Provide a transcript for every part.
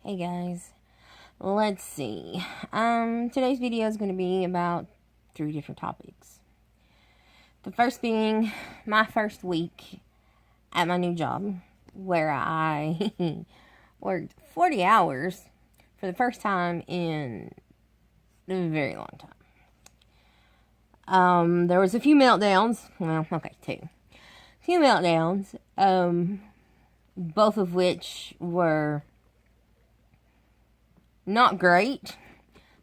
Hey guys, let's see. Today's video is going to be about 3 different topics. The first being my first week at my new job, where I worked 40 hours for the first time in a very long time. There was a few meltdowns. Well, okay, 2. Few meltdowns. Both of which were not great.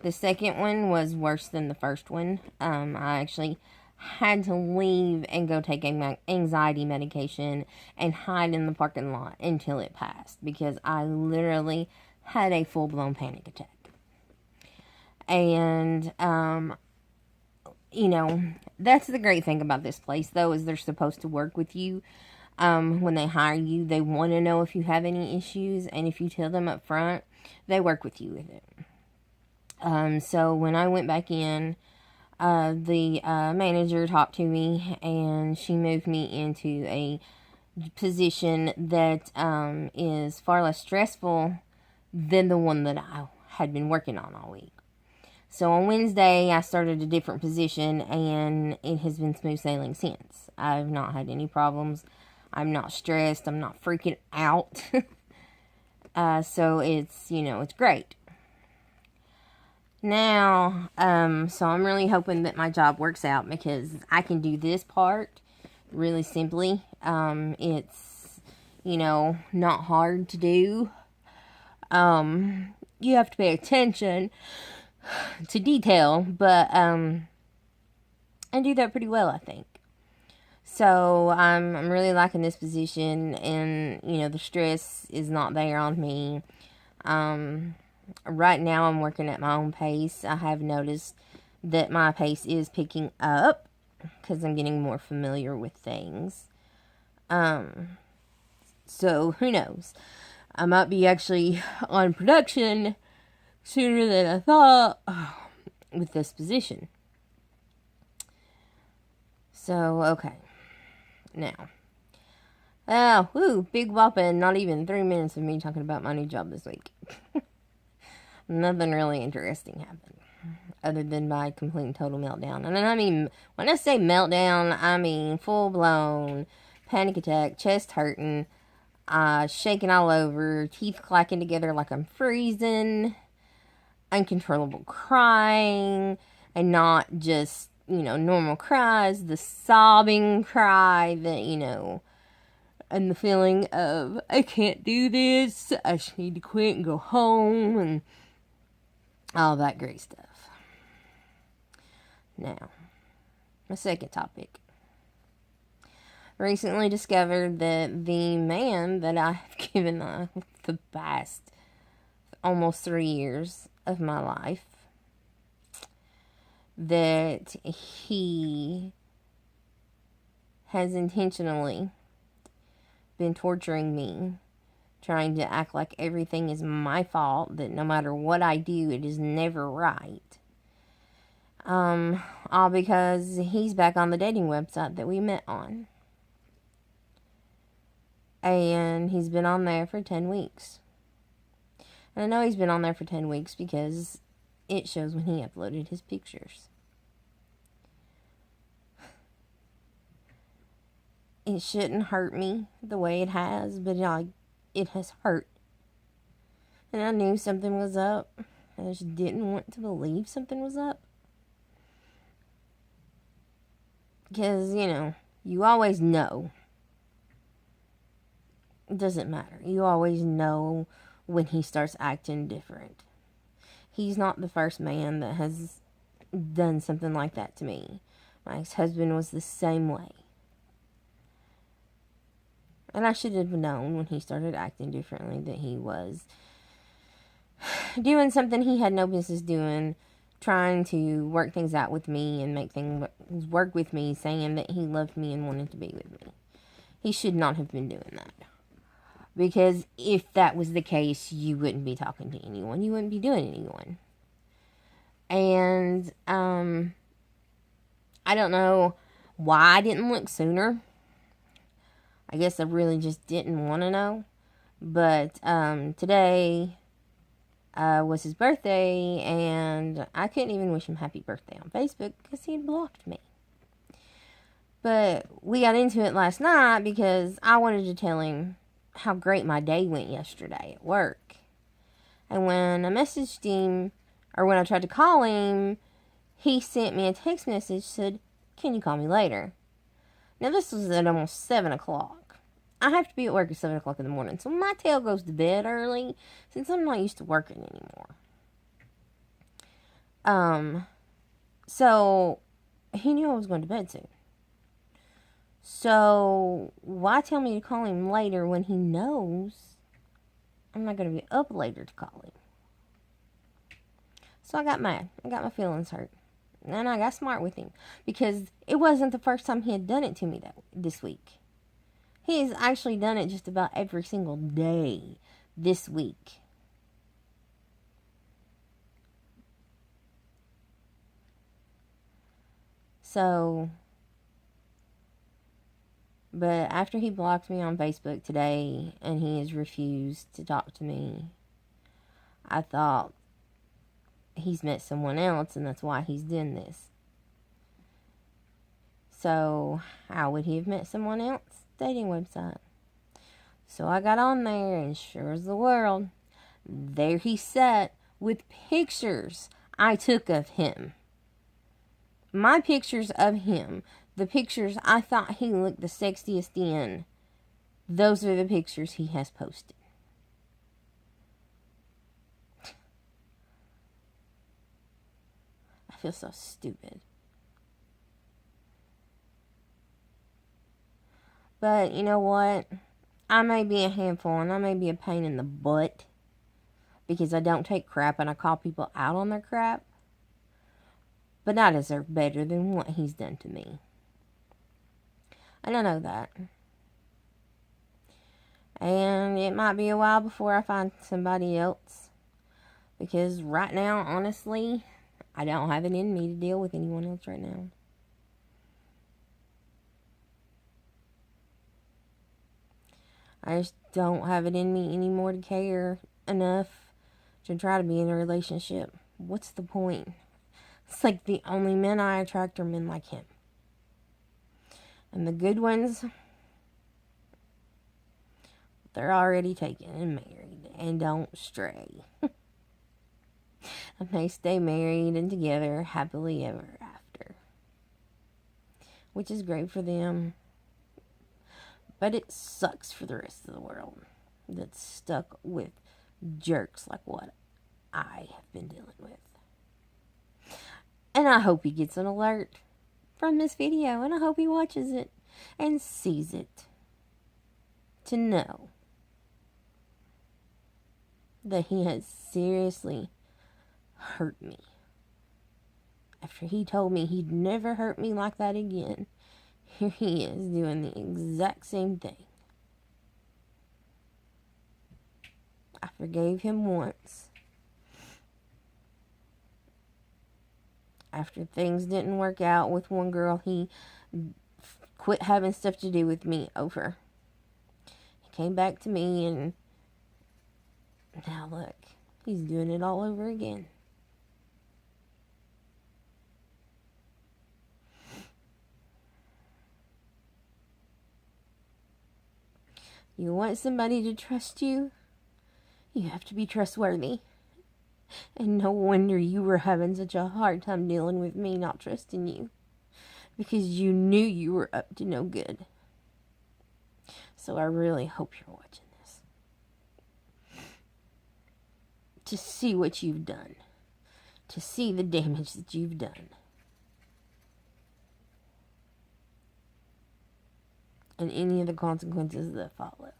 The second one was worse than the first one. I actually had to leave and go take anxiety medication and hide in the parking lot until it passed, because I literally had a full-blown panic attack. And, that's the great thing about this place, though, is they're supposed to work with you. When they hire you, they want to know if you have any issues, and if you tell them up front, they work with you with it. So when I went back in, the manager talked to me, and she moved me into a position that is far less stressful than the one that I had been working on all week. So on Wednesday, I started a different position, and it has been smooth sailing since. I've not had any problems. I'm not stressed. I'm not freaking out. So it's great. Now, so I'm really hoping that my job works out, because I can do this part really simply. It's, not hard to do. You have to pay attention to detail, but, I do that pretty well, I think. So, I'm really liking this position, and, the stress is not there on me. Right now I'm working at my own pace. I have noticed that my pace is picking up, because I'm getting more familiar with things. So, who knows? I might be actually on production sooner than I thought with this position. So, okay. Now, big whopping, not even 3 minutes of me talking about my new job this week. Nothing really interesting happened, other than my complete and total meltdown. And I mean, when I say meltdown, I mean full-blown panic attack, chest hurting, shaking all over, teeth clacking together like I'm freezing, uncontrollable crying, and not just, normal cries, the sobbing cry that, and the feeling of, I can't do this, I just need to quit and go home, and all that great stuff. Now, my second topic. Recently discovered that the man that I've given the past almost 3 years of my life, that he has intentionally been torturing me, trying to act like everything is my fault, that no matter what I do, it is never right. All because he's back on the dating website that we met on. And he's been on there for 10 weeks. And I know he's been on there for 10 weeks because it shows when he uploaded his pictures. It shouldn't hurt me the way it has, but it has hurt. And I knew something was up. I just didn't want to believe something was up. Because, you always know. It doesn't matter. You always know when he starts acting different. He's not the first man that has done something like that to me. My ex-husband was the same way. And I should have known when he started acting differently that he was doing something he had no business doing, trying to work things out with me and make things work with me, saying that he loved me and wanted to be with me. He should not have been doing that. Because if that was the case, you wouldn't be talking to anyone. You wouldn't be doing anyone. And, I don't know why I didn't look sooner. I guess I really just didn't want to know. But, today, was his birthday, and I couldn't even wish him happy birthday on Facebook because he had blocked me. But we got into it last night because I wanted to tell him how great my day went yesterday at work. And when I messaged him, or when I tried to call him, he sent me a text message, said, "Can you call me later?" Now this was at almost 7 o'clock. I have to be at work at 7 o'clock in the morning, so my tail goes to bed early since I'm not used to working anymore. So he knew I was going to bed soon. So why tell me to call him later when he knows I'm not going to be up later to call him? So I got mad. I got my feelings hurt. And I got smart with him because it wasn't the first time he had done it to me this week. He has actually done it just about every single day this week. So, but after he blocked me on Facebook today and he has refused to talk to me, I thought he's met someone else and that's why he's doing this. So, how would he have met someone else? Dating website. So I got on there, and sure as the world, there he sat with pictures I took of him. My pictures of him, the pictures I thought he looked the sexiest in, those are the pictures he has posted. I feel so stupid. But you know what? I may be a handful and I may be a pain in the butt because I don't take crap and I call people out on their crap. But I deserve better than what he's done to me. And I know that. And it might be a while before I find somebody else. Because right now, honestly, I don't have it in me to deal with anyone else right now. I just don't have it in me anymore to care enough to try to be in a relationship. What's the point? It's like the only men I attract are men like him. And the good ones, they're already taken and married and don't stray. And they stay married and together happily ever after. Which is great for them. But it sucks for the rest of the world that's stuck with jerks like what I have been dealing with. And I hope he gets an alert from this video, and I hope he watches it and sees it to know that he has seriously hurt me. After he told me he'd never hurt me like that again, here he is doing the exact same thing. I forgave him once. After things didn't work out with one girl, he quit having stuff to do with me over. He came back to me, and now look, he's doing it all over again. You want somebody to trust you? You have to be trustworthy. And no wonder you were having such a hard time dealing with me not trusting you. Because you knew you were up to no good. So I really hope you're watching this. To see what you've done. To see the damage that you've done. And any of the consequences that follow.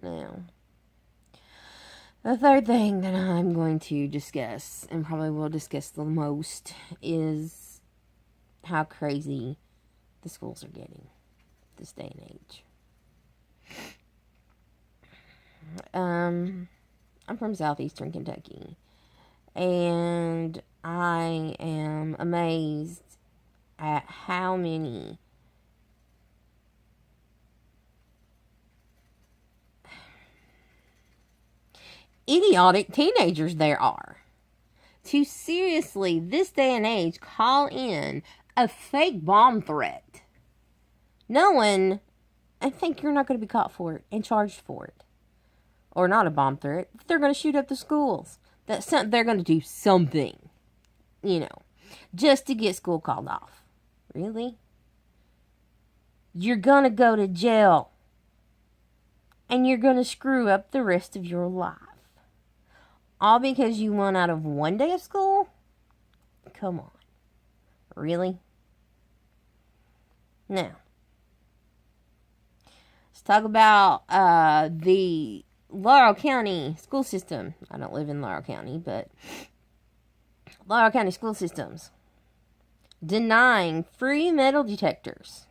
Now, the third thing that I'm going to discuss, and probably will discuss the most, is how crazy the schools are getting this day and age. I'm from southeastern Kentucky. And I am amazed at how many idiotic teenagers there are. To seriously, this day and age, call in a fake bomb threat, knowing and think you're not going to be caught for it and charged for it. Or not a bomb threat. They're going to shoot up the schools. They're going to do something, just to get school called off. Really? You're going to go to jail. And you're going to screw up the rest of your life. All because you won out of one day of school? Come on. Really? Now, let's talk about the Laurel County school system. I don't live in Laurel County, but Laurel County school systems denying free metal detectors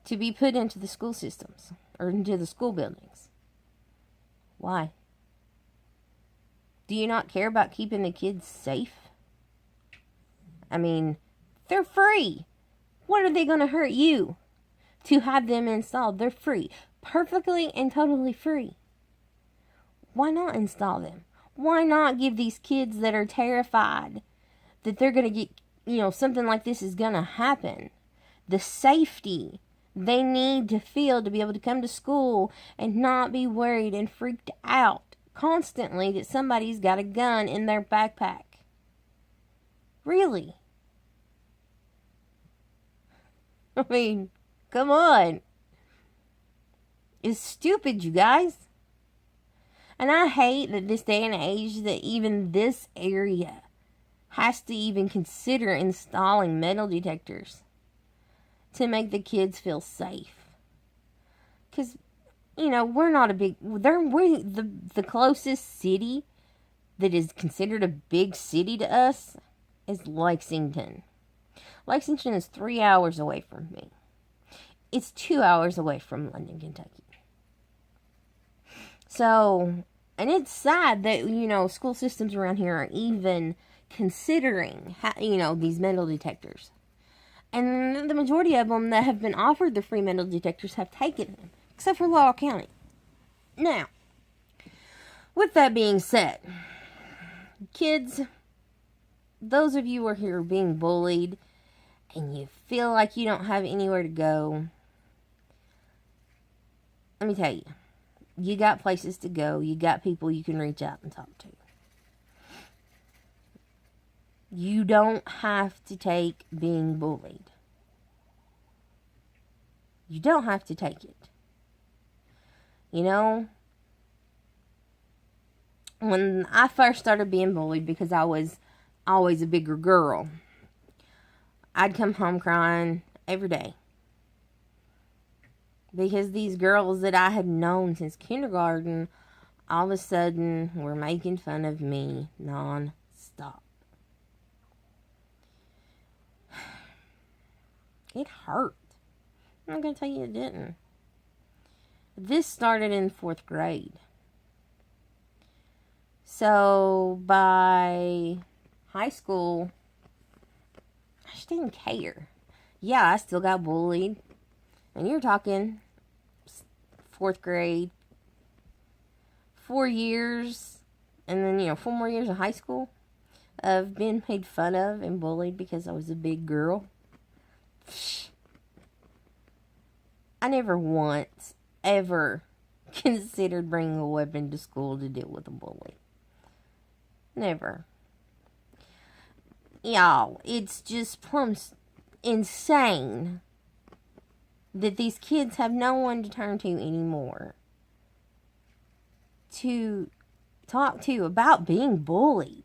to be put into the school systems or into the school buildings. Why? Do you not care about keeping the kids safe? I mean, they're free. What are they going to hurt you to have them installed? They're free. Perfectly and totally free. Why not install them? Why not give these kids that are terrified that they're going to get, something like this is going to happen, the safety they need to feel to be able to come to school and not be worried and freaked out constantly that somebody's got a gun in their backpack? Really? I mean, come on. It's stupid, you guys. And I hate that this day and age that even this area has to even consider installing metal detectors to make the kids feel safe. Because, we're not a big... The closest city that is considered a big city to us is Lexington. Lexington is 3 hours away from me. It's 2 hours away from London, Kentucky. So, and it's sad that, school systems around here are even considering, these metal detectors. And the majority of them that have been offered the free metal detectors have taken them, except for Laurel County. Now, with that being said, kids, those of you who are being bullied and you feel like you don't have anywhere to go, let me tell you, you got places to go. You got people you can reach out and talk to. You don't have to take being bullied. You don't have to take it. When I first started being bullied because I was always a bigger girl, I'd come home crying every day. Because these girls that I had known since kindergarten all of a sudden were making fun of me non-stop. It hurt. I'm not going to tell you it didn't. This started in 4th grade. So by high school, I just didn't care. Yeah, I still got bullied. And you're talking 4th grade, 4 years, and then, 4 more years of high school of being made fun of and bullied because I was a big girl. I never once, ever considered bringing a weapon to school to deal with a bully. Never. Y'all, it's just plumb insane that these kids have no one to turn to anymore to talk to about being bullied.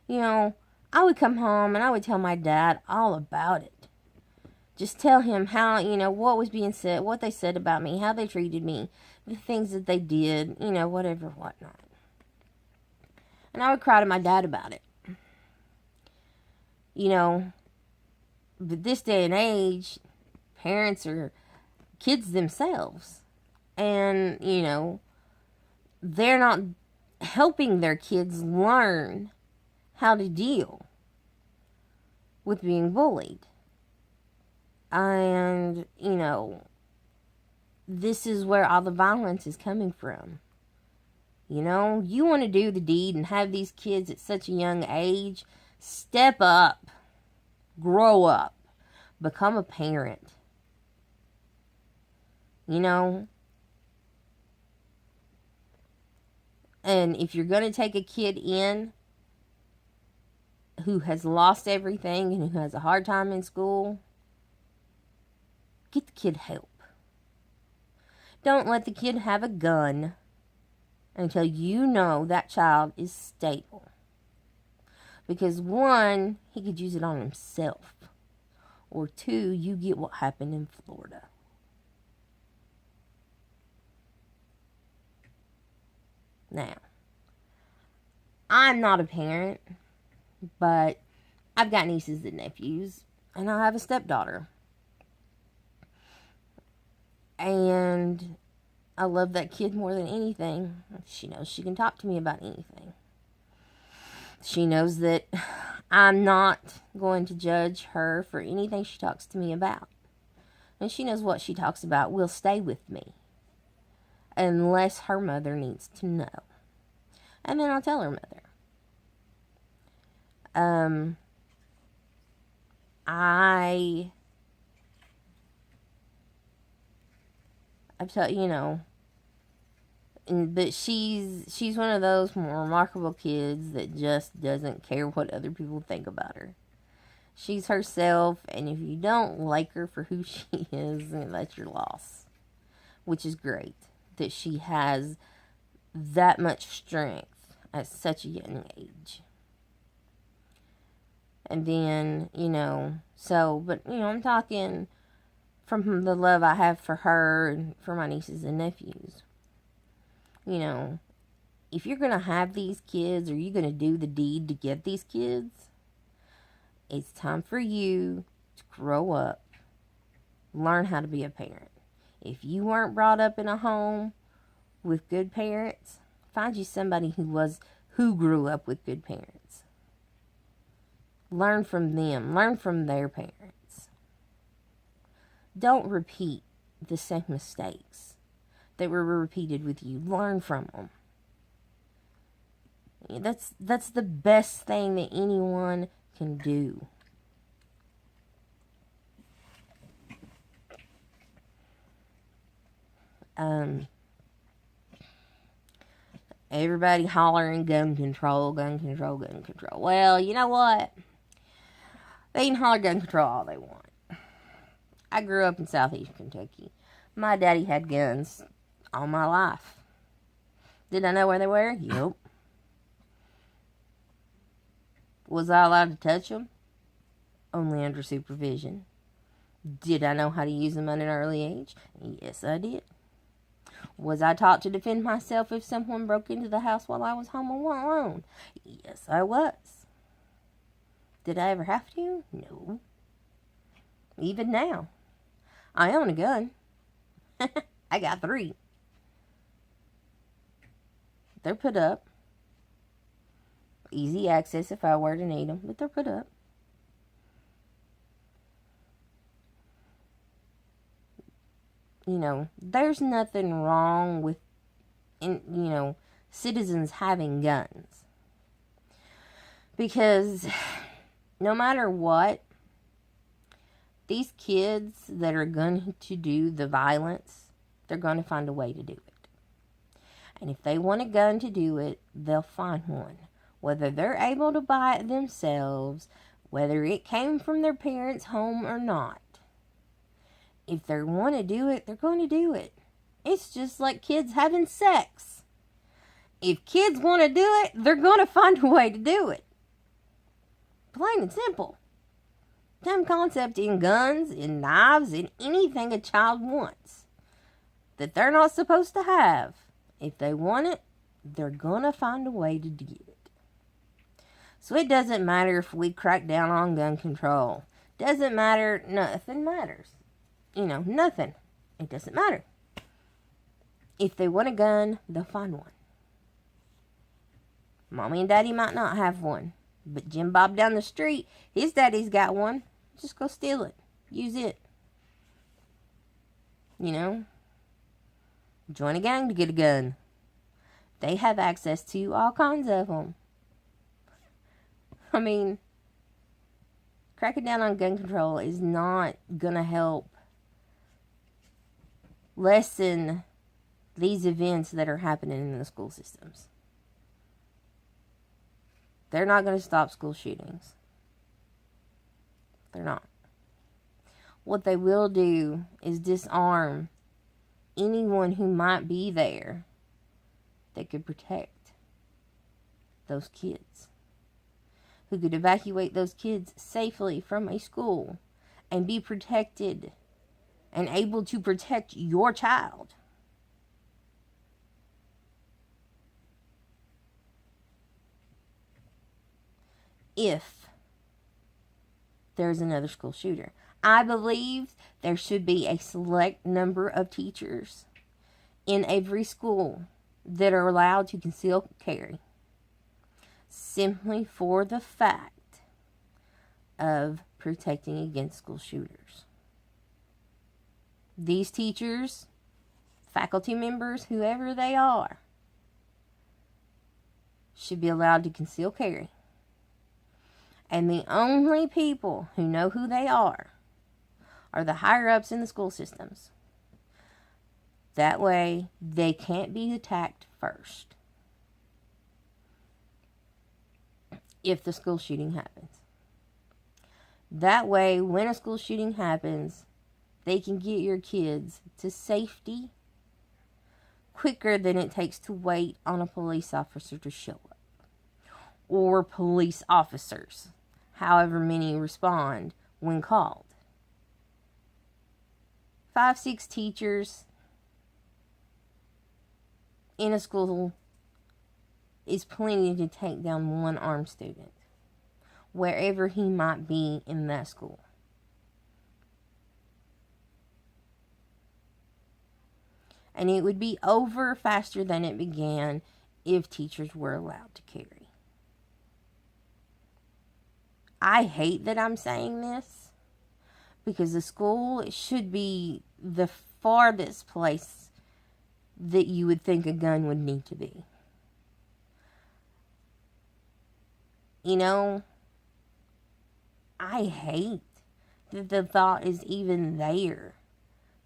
I would come home and I would tell my dad all about it. Just tell him how, what was being said, what they said about me, how they treated me, the things that they did, whatever, whatnot. And I would cry to my dad about it. But this day and age, parents are kids themselves. And, they're not helping their kids learn how to deal with being bullied. And, this is where all the violence is coming from. You want to do the deed and have these kids at such a young age. Step up. Grow up. Become a parent. And if you're going to take a kid in who has lost everything and who has a hard time in school, get the kid help. Don't let the kid have a gun until you know that child is stable. Because one, he could use it on himself. Or two, you get what happened in Florida. Now, I'm not a parent, but I've got nieces and nephews, and I have a stepdaughter. And I love that kid more than anything. She knows she can talk to me about anything. She knows that I'm not going to judge her for anything she talks to me about. And she knows what she talks about will stay with me. Unless her mother needs to know. And then I'll tell her mother. I've told, but she's one of those remarkable kids that just doesn't care what other people think about her. She's herself, and if you don't like her for who she is, that's your loss. Which is great, that she has that much strength at such a young age. And then, I'm talking from the love I have for her and for my nieces and nephews. If you're going to have these kids, or you're going to do the deed to get these kids, it's time for you to grow up, learn how to be a parent. If you weren't brought up in a home with good parents, find you somebody who grew up with good parents. Learn from them. Learn from their parents. Don't repeat the same mistakes that were repeated with you. Learn from them. That's the best thing that anyone can do. Everybody hollering gun control, gun control, gun control. Well, you know what? They can holler gun control all they want. I grew up in southeast Kentucky. My daddy had guns all my life. Did I know where they were? Yep. Was I allowed to touch them? Only under supervision. Did I know how to use them at an early age? Yes, I did. Was I taught to defend myself if someone broke into the house while I was home alone? Yes, I was. Did I ever have to? No. Even now. I own a gun. I got 3. They're put up. Easy access if I were to need them, but they're put up. There's nothing wrong with, citizens having guns. Because no matter what, these kids that are going to do the violence, they're going to find a way to do it. And if they want a gun to do it, they'll find one. Whether they're able to buy it themselves, whether it came from their parents' home or not. If they want to do it, they're going to do it. It's just like kids having sex. If kids want to do it, they're going to find a way to do it. Plain and simple. Same concept in guns, in knives, in anything a child wants that they're not supposed to have. If they want it, they're going to find a way to get it. So it doesn't matter if we crack down on gun control. Doesn't matter. Nothing matters. Nothing. It doesn't matter. If they want a gun, they'll find one. Mommy and Daddy might not have one, but Jim Bob down the street, his daddy's got one. Just go steal it. Use it. You know? Join a gang to get a gun. They have access to all kinds of them. I mean, cracking down on gun control is not going to help lessen these events that are happening in the school systems. They're not going to stop school shootings. They're not. What they will do is disarm anyone who might be there that could protect those kids. Who could evacuate those kids safely from a school and be protected and able to protect your child. If there's another school shooter. I believe there should be a select number of teachers in every school that are allowed to conceal carry. Simply for the fact of protecting against school shooters. These teachers, faculty members, whoever they are, should be allowed to conceal carry. And the only people who know who they are the higher-ups in the school systems. That way, they can't be attacked first if the school shooting happens. That way, when a school shooting happens, they can get your kids to safety quicker than it takes to wait on a police officer to show up. Or police officers, however many respond when called. 5-6 teachers in a school is plenty to take down one armed student, wherever he might be in that school. And it would be over faster than it began if teachers were allowed to carry. I hate that I'm saying this, because the school should be the farthest place that you would think a gun would need to be. You know, I hate that the thought is even there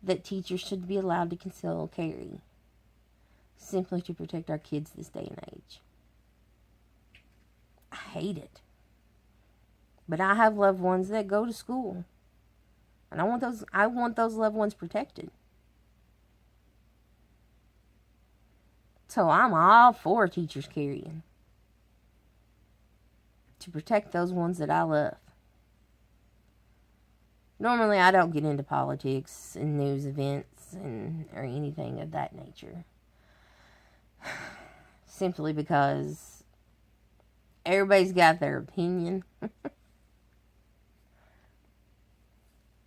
that teachers should be allowed to conceal carry simply to protect our kids this day and age. I hate it. But I have loved ones that go to school. And I want those loved ones protected. So I'm all for teachers carrying to protect those ones that I love. Normally I don't get into politics and news events or anything of that nature. Simply because everybody's got their opinion.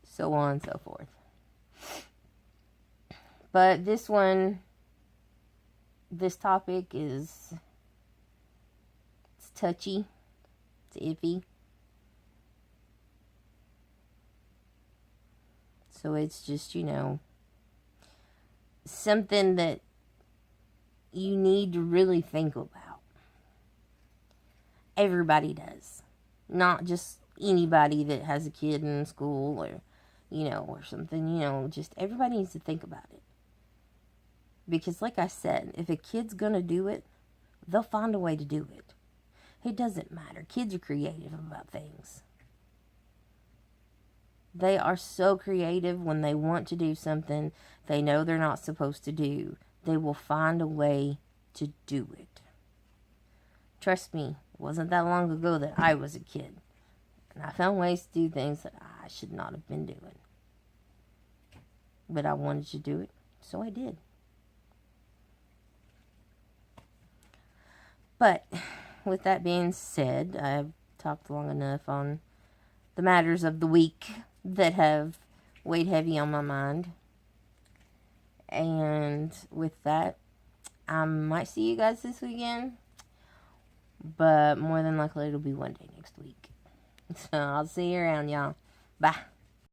So on and so forth. But this topic it's touchy, it's iffy. So it's just, something that you need to really think about. Everybody does. Not just anybody that has a kid in school or something, just everybody needs to think about it. Because like I said, if a kid's gonna do it, they'll find a way to do it. It doesn't matter. Kids are creative about things. They are so creative when they want to do something they know they're not supposed to do. They will find a way to do it. Trust me, it wasn't that long ago that I was a kid. And I found ways to do things that I should not have been doing. But I wanted to do it, so I did. But with that being said, I've talked long enough on the matters of the week that have weighed heavy on my mind. And with that, I might see you guys this weekend. but more than likely it'll be one day next week. So I'll see you around, y'all. Bye.